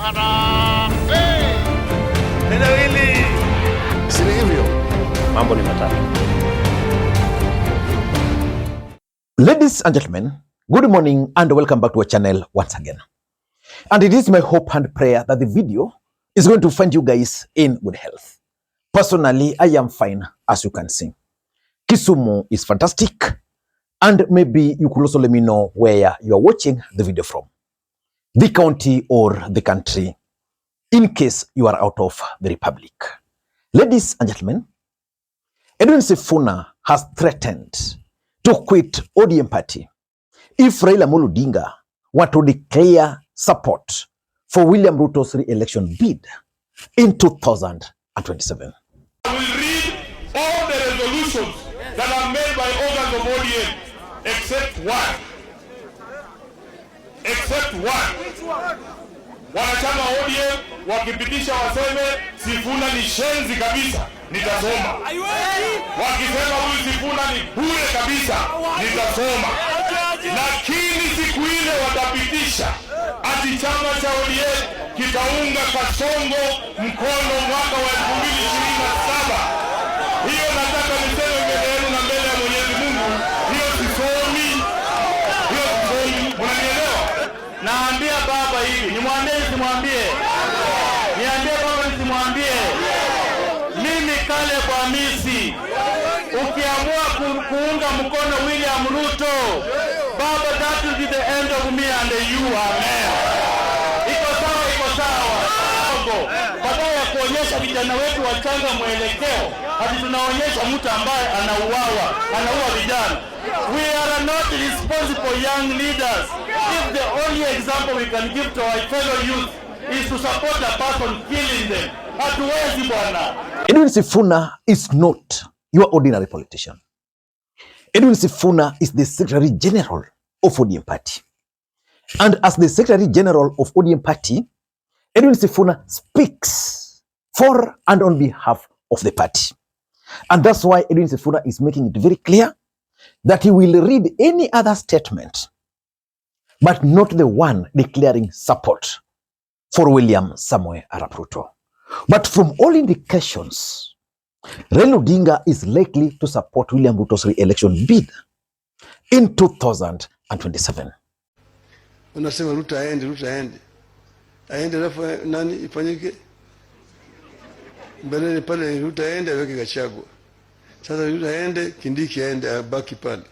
Harambee! Tena hili si hivyo, mambo ni matatu. Ladies and gentlemen, good morning and welcome back to our channel once again. And it is my hope and prayer that the video is going to find you guys in good health. Personally, I am fine, as you can see. Kisumu is fantastic, and maybe you could also let me know where you are watching the video from, the county or the country, in case you are out of the republic. Ladies and gentlemen, Edwin Sifuna has threatened to quit ODM party if Raila Odinga were to declare support for William Ruto's re-election bid in 2027. I will read all the resolutions that are made by organs of ODM except one. Except one. Wanachama ODM wakipitisha waseme Sifuna ni shenzi kabisa, nitasoma. Wakisema huyu Sifuna ni bure kabisa, nitasoma. Lakini siku ile watapitisha ati chama cha ODM kitaunga Kasongo mkono mwaka wa 2027. Hiyo nataka niseme mbele yenu na mbele ya Mwenyezi Mungu, hiyo sisomi. Hiyo sisomi, mnanielewa? Naambia baba hivi, nimwambie simwambie? Niambie baba nisimwambie? Mimi Kale kwa Hamisi, ukiamua kuunga mkono William Ruto, baba, that will be the end of me and you, amen. Iko sawa, iko sawa. Badala ya kuonyesha vijana wetu wachanga mwelekeo, hadi tunaonyesha mtu ambaye anaua vijana. We are not responsible young leaders if the only example we can give to our fellow youth is to support a person killing them. Hatuwezi bwana. Edwin Sifuna is not your ordinary politician. Edwin Sifuna is the Secretary General of ODM Party. And as the Secretary General of ODM Party, Edwin Sifuna speaks for and on behalf of the party. And that's why Edwin Sifuna is making it very clear that he will read any other statement, but not the one declaring support for William Samoei Arap Ruto. But from all indications, Raila Odinga is likely to support William Ruto's re-election bid in 2027. Unasema Ruto aende. Aende alafu nani ifanyike? Mbele pale Ruto aende aweke Gachagua. Sasa Ruto aende, Kindiki aende abaki pale.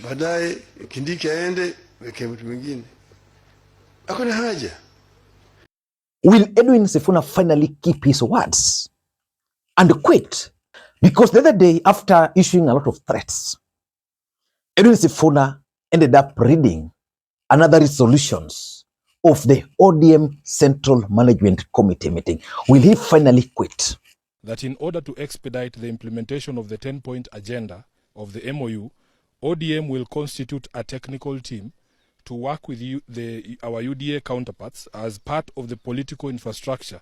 Baadaye Kindiki aende weke mtu mwingine. Hakuna haja. Will Edwin Sifuna finally keep his words and quit? Because the other day, after issuing a lot of threats, Edwin Sifuna ended up reading another resolutions of the ODM Central Management Committee meeting. Will he finally quit? That in order to expedite the implementation of the 10-point agenda of the MOU, ODM will constitute a technical team to work with our UDA counterparts as part of the political infrastructure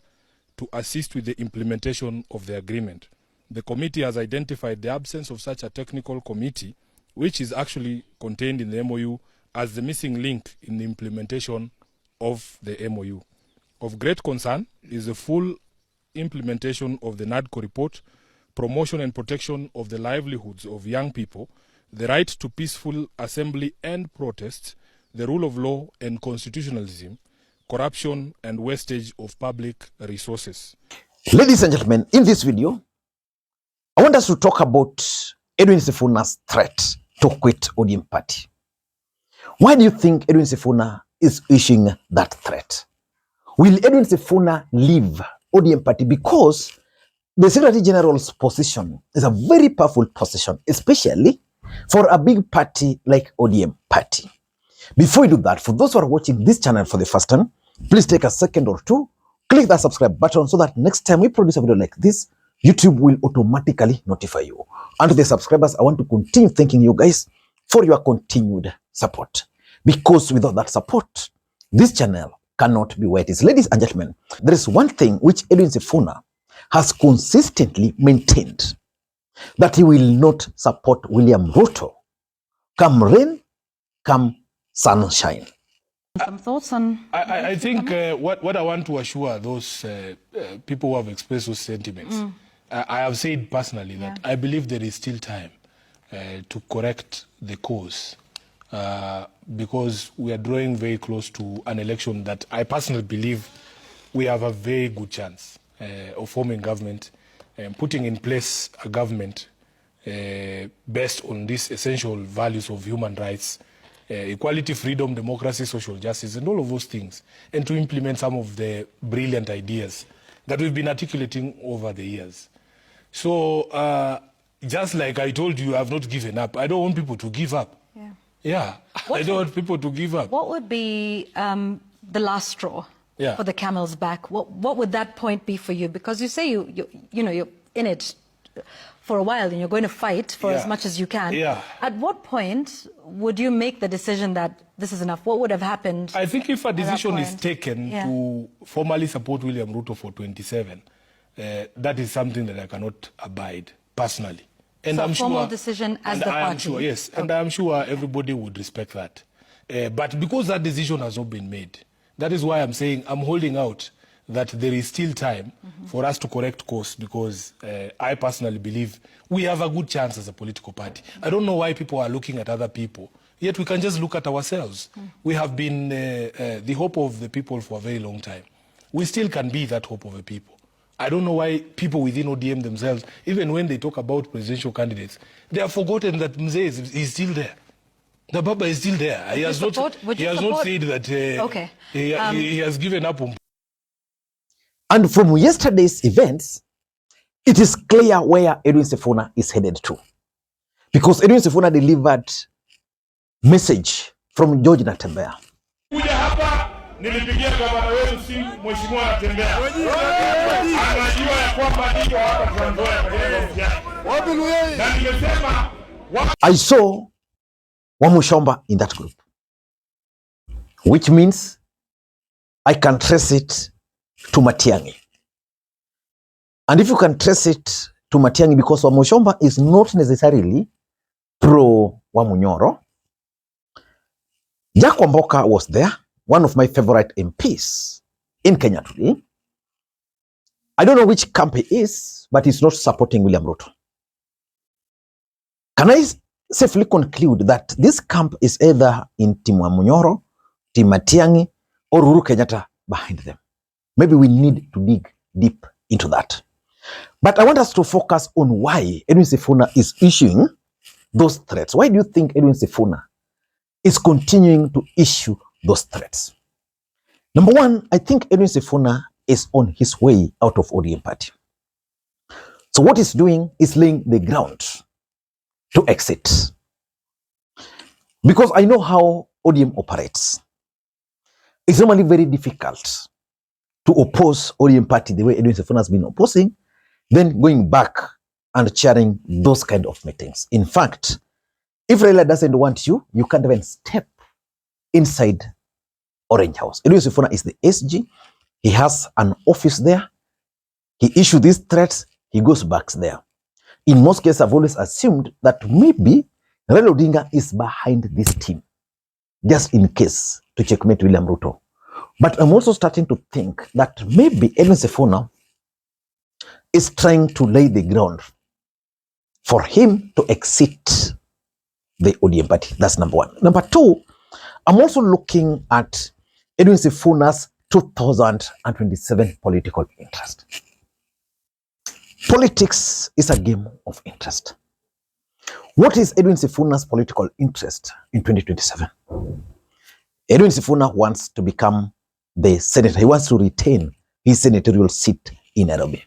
to assist with the implementation of the agreement. The committee has identified the absence of such a technical committee, which is actually contained in the MOU, as the missing link in the implementation of the MOU. Of great concern is the full implementation of the NADCO report, promotion and protection of the livelihoods of young people, the right to peaceful assembly and protest, the rule of law and constitutionalism, corruption and wastage of public resources. Ladies and gentlemen, in this video, I want us to talk about Edwin Sifuna's threat to quit ODM party. Why do you think Edwin Sifuna is issuing that threat? Will Edwin Sifuna leave ODM party? Because the Secretary General's position is a very powerful position, especially for a big party like ODM party. Before you do that, for those who are watching this channel for the first time, please take a second or two, click that subscribe button so that next time we produce a video like this, YouTube will automatically notify you. And to the subscribers, I want to continue thanking you guys for your continued support. Because without that support, this channel cannot be where it is. Ladies and gentlemen, there is one thing which Edwin Sifuna has consistently maintained, that he will not support William Ruto, come rain, come sunshine. Some thoughts on... I think what I want to assure those people who have expressed those sentiments, I have said personally that I believe there is still time to correct the course because we are drawing very close to an election that I personally believe we have a very good chance of forming government and putting in place a government based on these essential values of human rights, equality, freedom, democracy, social justice, and all of those things, and to implement some of the brilliant ideas that we've been articulating over the years. So, just like I told you, I've not given up. I don't want people to give up. Yeah, I don't want people to give up. What would be the last straw for the camel's back? What would that point be for you? Because you say you're in it for a while and you're going to fight for as much as you can. At what point would you make the decision that this is enough? What would have happened? I think if a decision is taken to formally support William Ruto for 27, that is something that I cannot abide personally. And so I'm a formal sure, decision as the party? I am sure, yes. Okay. And I'm sure everybody would respect that. But because that decision has not been made, that is why I'm saying I'm holding out that there is still time for us to correct course, because I personally believe we have a good chance as a political party. I don't know why people are looking at other people, yet we can just look at ourselves. We have been the hope of the people for a very long time. We still can be that hope of the people. I don't know why people within ODM themselves, even when they talk about presidential candidates, they have forgotten that Mzee is still there. The Baba is still there. He has not said that he has given up on. And from yesterday's events, it is clear where Edwin Sifuna is headed to. Because Edwin Sifuna delivered message from George Natembea. Kuja hapa nilipigia gavana wetu simu, mheshimiwa Natembea. Anajua ya kwamba ndio hapa Tanzania kwa ofisi yake. Na nimesema I saw Wamushomba in that group, which means I can trace it to Matiang'i. And if you can trace it to Matiang'i, because Wamushomba is not necessarily pro Wamunyoro. Jack Wamboka was there, one of my favorite MPs in Kenya today. I don't know which camp he is, but he's not supporting William Ruto. Can I safely conclude that this camp is either in Team Wamunyoro, Team Matiang'i, or Uhuru Kenyatta behind them? Maybe we need to dig deep into that. But I want us to focus on why Edwin Sifuna is issuing those threats. Why do you think Edwin Sifuna is continuing to issue those threats? Number one, I think Edwin Sifuna is on his way out of ODM party. So what he's doing is laying the ground to exit. Because I know how ODM operates. It's normally very difficult to oppose ODM party the way Edwin Sifuna has been opposing, then going back and chairing those kind of meetings. In fact, if Raila doesn't want you, you can't even step inside Orange House. Edwin Sifuna is the SG. He has an office there. He issues these threats. He goes back there. In most cases, I've always assumed that maybe Raila Odinga is behind this team, just in case to checkmate William Ruto. But I'm also starting to think that maybe Edwin Sifuna is trying to lay the ground for him to exit the ODM party. That's number one. Number two, I'm also looking at Edwin Sifuna's 2027 political interest. Politics is a game of interest. What is Edwin Sifuna's political interest in 2027? Edwin Sifuna wants to become the senator. He wants to retain his senatorial seat in Nairobi.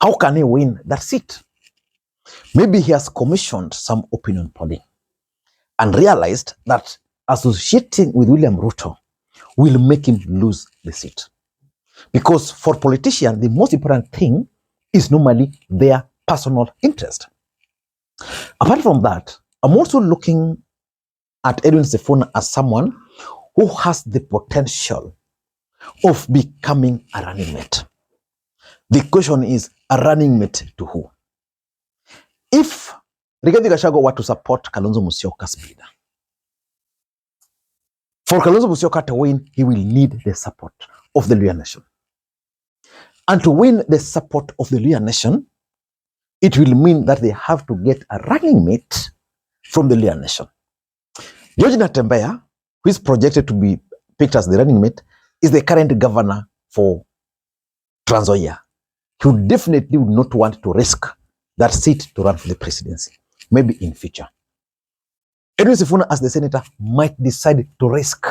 How can he win that seat? Maybe he has commissioned some opinion polling and realized that associating with William Ruto will make him lose the seat. Because for politicians, the most important thing is normally their personal interest. Apart from that, I'm also looking at Edwin Sifuna as someone who has the potential of becoming a running mate. The question is, a running mate to who? If Rigathi Gachagua were to support Kalonzo Musyoka's bid, For Kalonzo Musyoka to win, he will need the support of the Luhya nation. And to win the support of the Luhya nation, it will mean that they have to get a running mate from the Luhya nation. George Natembeya, who is projected to be picked as the running mate, is the current governor for Trans Nzoia. He definitely would not want to risk that seat to run for the presidency, maybe in future. Edwin Sifuna, as the senator, might decide to risk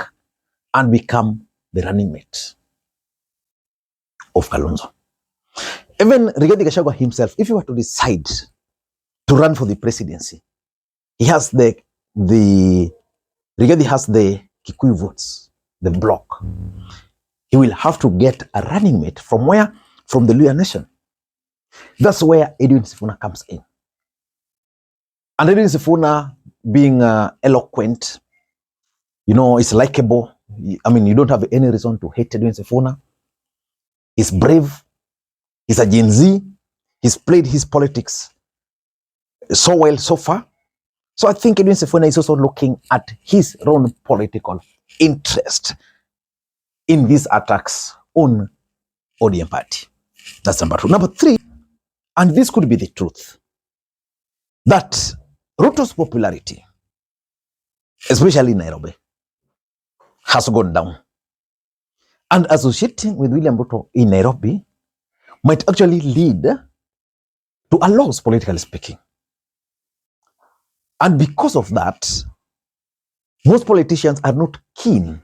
and become the running mate of Kalonzo. Even Rigathi Gachagua himself, if he were to decide to run for the presidency, he has Rigathi has the Kikuyu votes, the bloc. He will have to get a running mate from where? From the Luhya nation. That's where Edwin Sifuna comes in. And Edwin Sifuna, being eloquent, is likable. I mean, you don't have any reason to hate Edwin Sifuna. He's brave. He's a Gen Z. He's played his politics so well so far. So I think Edwin Sifuna is also looking at his own political interest in these attacks on ODM party. That's number 2. Number 3, and this could be the truth, that Ruto's popularity, especially in Nairobi, has gone down. And associating with William Ruto in Nairobi might actually lead to a loss, politically speaking. And because of that, most politicians are not keen,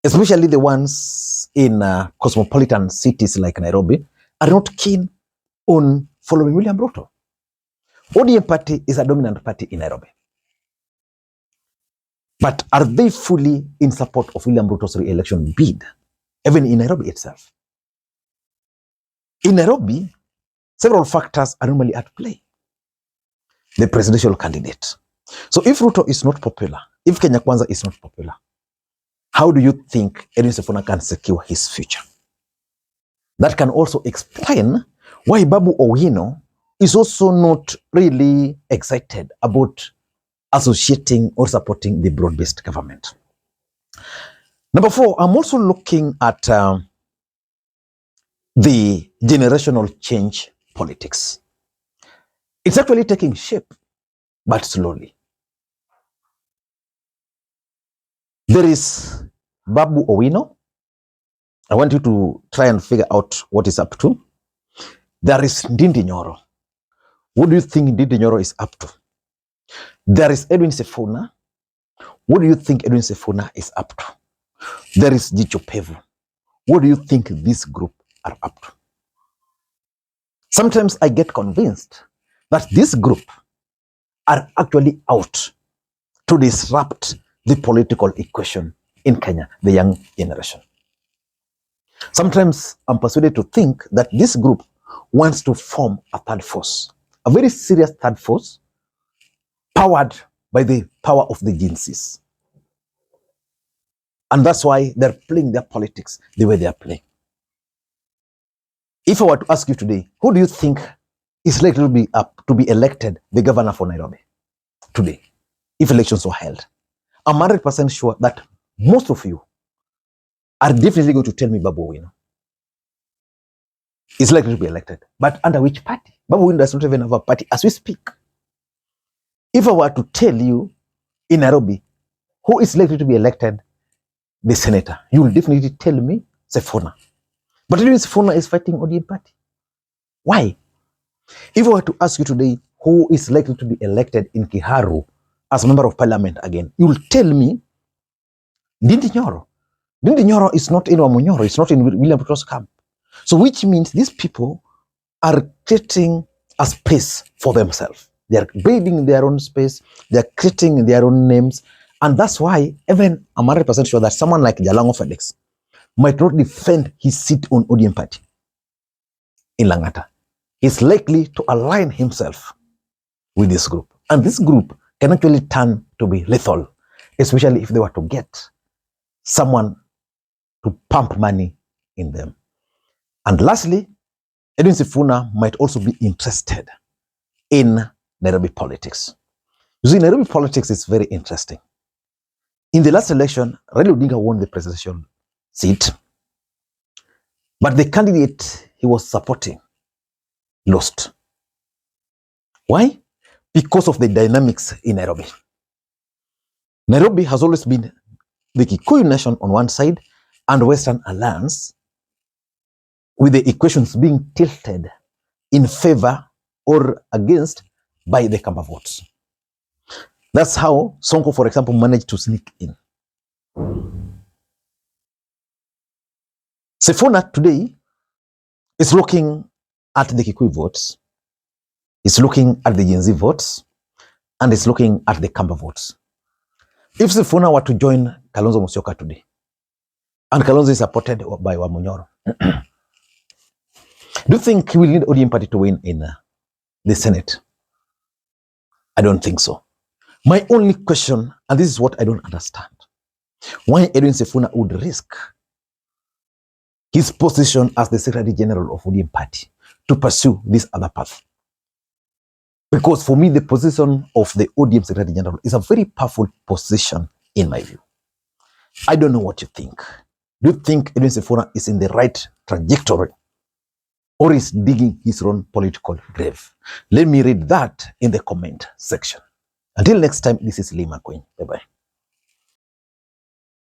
especially the ones in cosmopolitan cities like Nairobi, are not keen on following William Ruto. ODM party is a dominant party in Nairobi. But are they fully in support of William Ruto's re-election bid, even in Nairobi itself? In Nairobi, several factors are normally at play. The presidential candidate. So if Ruto is not popular, if Kenya Kwanza is not popular, how do you think Edwin Sifuna can secure his future? That can also explain why Babu Owino is also not really excited about associating or supporting the broad-based government. Number 4, I'm also looking at the generational change politics. It's actually taking shape, but slowly. There is Babu Owino. I want you to try and figure out what he's up to. There is Ndindi Nyoro. What do you think Ndindi Nyoro is up to? There is Edwin Sifuna. What do you think Edwin Sifuna is up to? There is Jicho Pevu. What do you think this group are up to? Sometimes I get convinced that this group are actually out to disrupt the political equation in Kenya, the young generation. Sometimes I'm persuaded to think that this group wants to form a third force, a very serious third force, powered by the power of the Gen Zs. And that's why they're playing their politics the way they are playing. If I were to ask you today, who do you think is likely to be up to be elected the governor for Nairobi today, if elections were held? I'm 100% sure that most of you are definitely going to tell me Babu Owino is likely to be elected. But under which party? Babu Owino does not even have a party as we speak. If I were to tell you in Nairobi who is likely to be elected the senator, you will definitely tell me Sifuna. But Edwin Sifuna is fighting ODM party. Why? If I were to ask you today who is likely to be elected in Kiharu as a member of parliament again, you will tell me Ndindi Nyoro. Ndindi Nyoro is not in Wamunyoro, it's not in William Ruto's camp. So which means these people are creating a space for themselves. They are building their own space, they are creating their own names, and that's why even I'm 100% sure that someone like Jalango Felix might not defend his seat on ODM party in Langata. He's likely to align himself with this group. And this group can actually turn to be lethal, especially if they were to get someone to pump money in them. And lastly, Edwin Sifuna might also be interested in Nairobi politics. You see, Nairobi politics is very interesting. In the last election, Raila Odinga won the presidential seat, but the candidate he was supporting lost. Why? Because of the dynamics in Nairobi. Nairobi has always been the Kikuyu nation on one side and Western Alliance, with the equations being tilted in favor or against by the Kamba votes. That's how Sonko, for example, managed to sneak in. Sifuna today is looking at the Kikuyu votes, is looking at the Gen Z votes, and is looking at the Kamba votes. If Sifuna were to join Kalonzo Musyoka today, and Kalonzo is supported by Wamunyoro, do you think he will need ODM party to win in the Senate? I don't think so. My only question, and this is what I don't understand, why Edwin Sifuna would risk his position as the Secretary General of ODM party to pursue this other path. Because for me, the position of the ODM Secretary General is a very powerful position in my view. I don't know what you think. Do you think Edwin Sifuna is in the right trajectory or is digging his own political grave? Let me read that in the comment section. Until next time, this is Makwiny. Bye-bye.